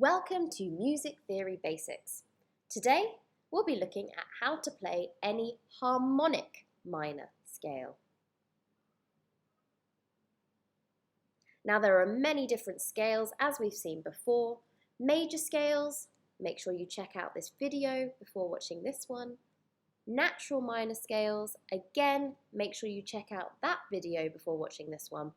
Welcome to Music Theory Basics. Today, we'll be looking at how to play any harmonic minor scale. Now, there are many different scales, as we've seen before. Major scales, make sure you check out this video before watching this one. Natural minor scales, again, make sure you check out that video before watching this one.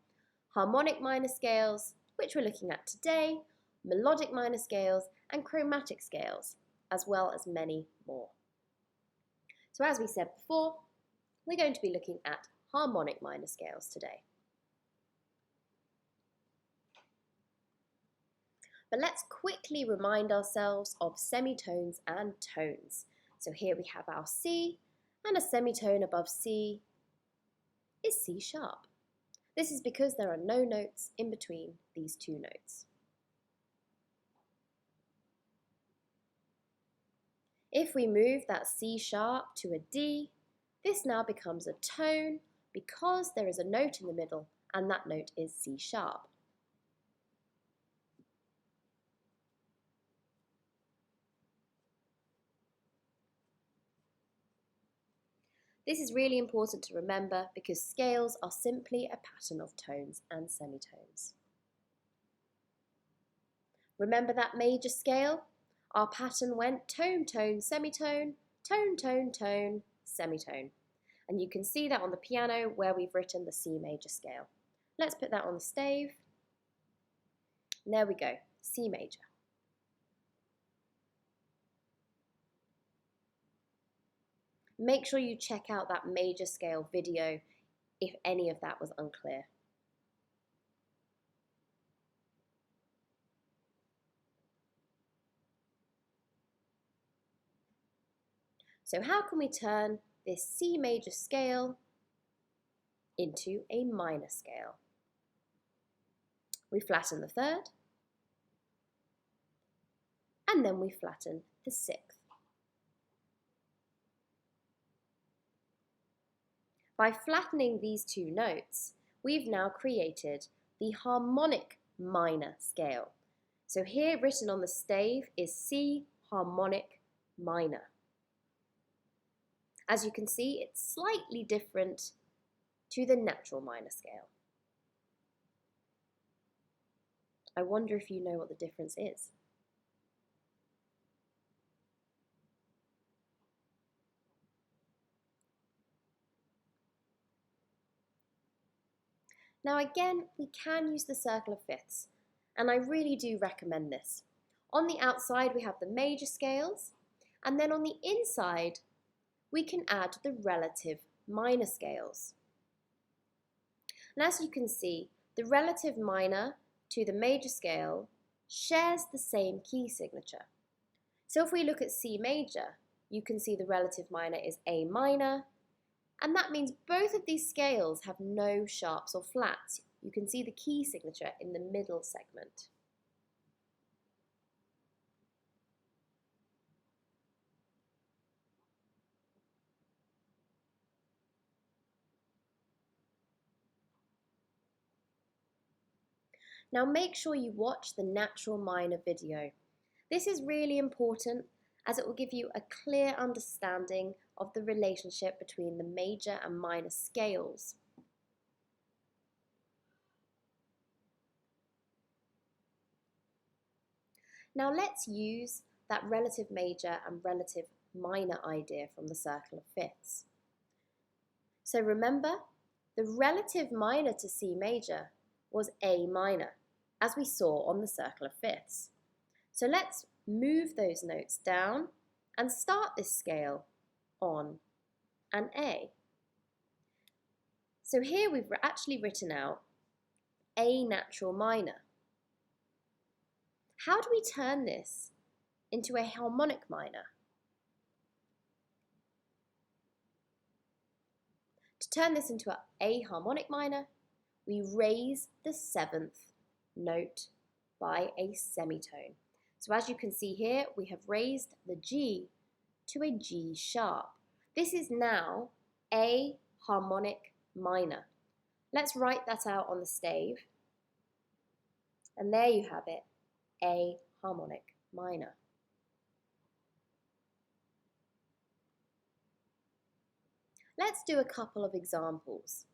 Harmonic minor scales, which we're looking at today, melodic minor scales, and chromatic scales, as well as many more. So as we said before, we're going to be looking at harmonic minor scales today. But let's quickly remind ourselves of semitones and tones. So here we have our C, and a semitone above C is C sharp. This is because there are no notes in between these two notes. If we move that C sharp to a D, this now becomes a tone because there is a note in the middle, and that note is C sharp. This is really important to remember because scales are simply a pattern of tones and semitones. Remember that major scale? Our pattern went tone, tone, semitone, tone, tone, tone, semitone. And you can see that on the piano where we've written the C major scale. Let's put that on the stave. And there we go, C major. Make sure you check out that major scale video if any of that was unclear. So how can we turn this C major scale into a minor scale? We flatten the third, and then we flatten the sixth. By flattening these two notes, we've now created the harmonic minor scale. So here written on the stave is C harmonic minor. As you can see, it's slightly different to the natural minor scale. I wonder if you know what the difference is. Now again, we can use the circle of fifths, and I really do recommend this. On the outside, we have the major scales, and then on the inside, we can add the relative minor scales. And as you can see, the relative minor to the major scale shares the same key signature. So if we look at C major, you can see the relative minor is A minor, and that means both of these scales have no sharps or flats. You can see the key signature in the middle segment. Now make sure you watch the natural minor video. This is really important as it will give you a clear understanding of the relationship between the major and minor scales. Now let's use that relative major and relative minor idea from the circle of fifths. So remember, the relative minor to C major was A minor, as we saw on the circle of fifths. So let's move those notes down and start this scale on an A. So here we've actually written out A natural minor. How do we turn this into a harmonic minor? To turn this into a harmonic minor, we raise the seventh note by a semitone. So as you can see here, we have raised the G to a G sharp. This is now a harmonic minor. Let's write that out on the stave. And there you have it, a harmonic minor. Let's do a couple of examples.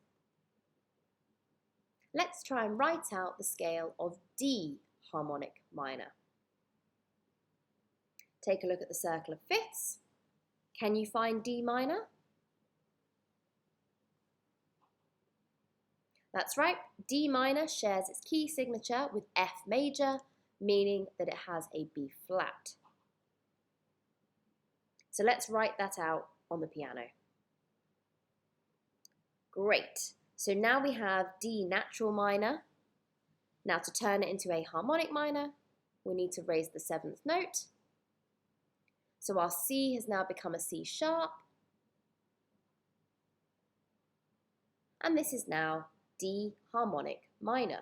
Let's try and write out the scale of D harmonic minor. Take a look at the circle of fifths. Can you find D minor? That's right, D minor shares its key signature with F major, meaning that it has a B flat. So let's write that out on the piano. Great, so now we have D natural minor. Now to turn it into a harmonic minor, we need to raise the seventh note. So our C has now become a C sharp. And this is now D harmonic minor.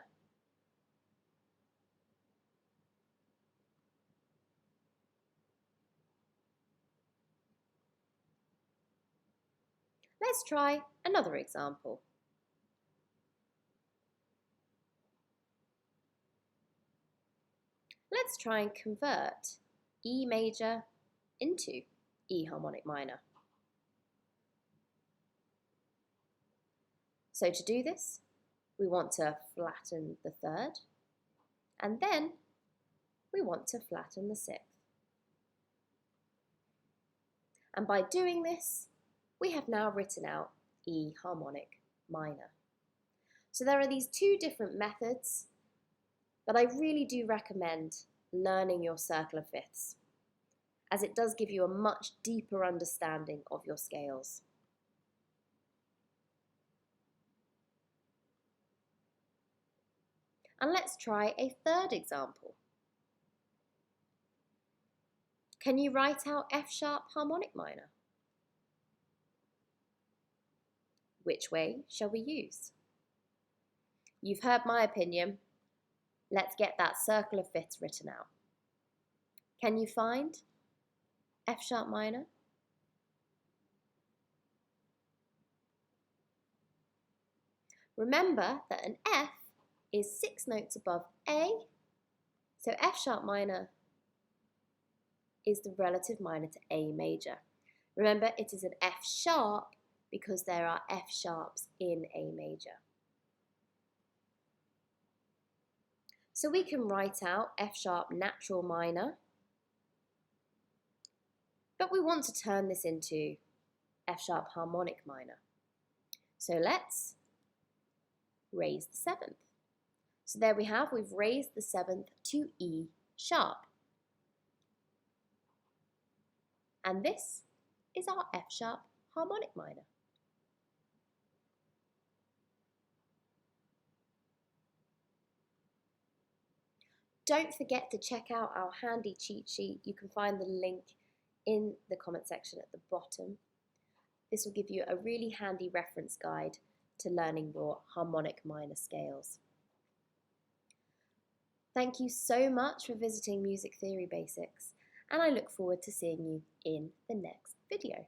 Let's try another example. Let's try and convert E major into E harmonic minor. So to do this, we want to flatten the third, and then we want to flatten the sixth. And by doing this, we have now written out E harmonic minor. So there are these two different methods, but I really do recommend learning your circle of fifths, as it does give you a much deeper understanding of your scales. And let's try a third example. Can you write out F sharp harmonic minor? Which way shall we use? You've heard my opinion. Let's get that circle of fifths written out. Can you find F sharp minor? Remember that an F is 6 notes above A, so F sharp minor is the relative minor to A major. Remember, it is an F sharp because there are F sharps in A major. So we can write out F sharp natural minor, but we want to turn this into F sharp harmonic minor. So let's raise the seventh. So there we have, we've raised the seventh to E sharp. And this is our F sharp harmonic minor. Don't forget to check out our handy cheat sheet. You can find the link in the comment section at the bottom. This will give you a really handy reference guide to learning your harmonic minor scales. Thank you so much for visiting Music Theory Basics, and I look forward to seeing you in the next video.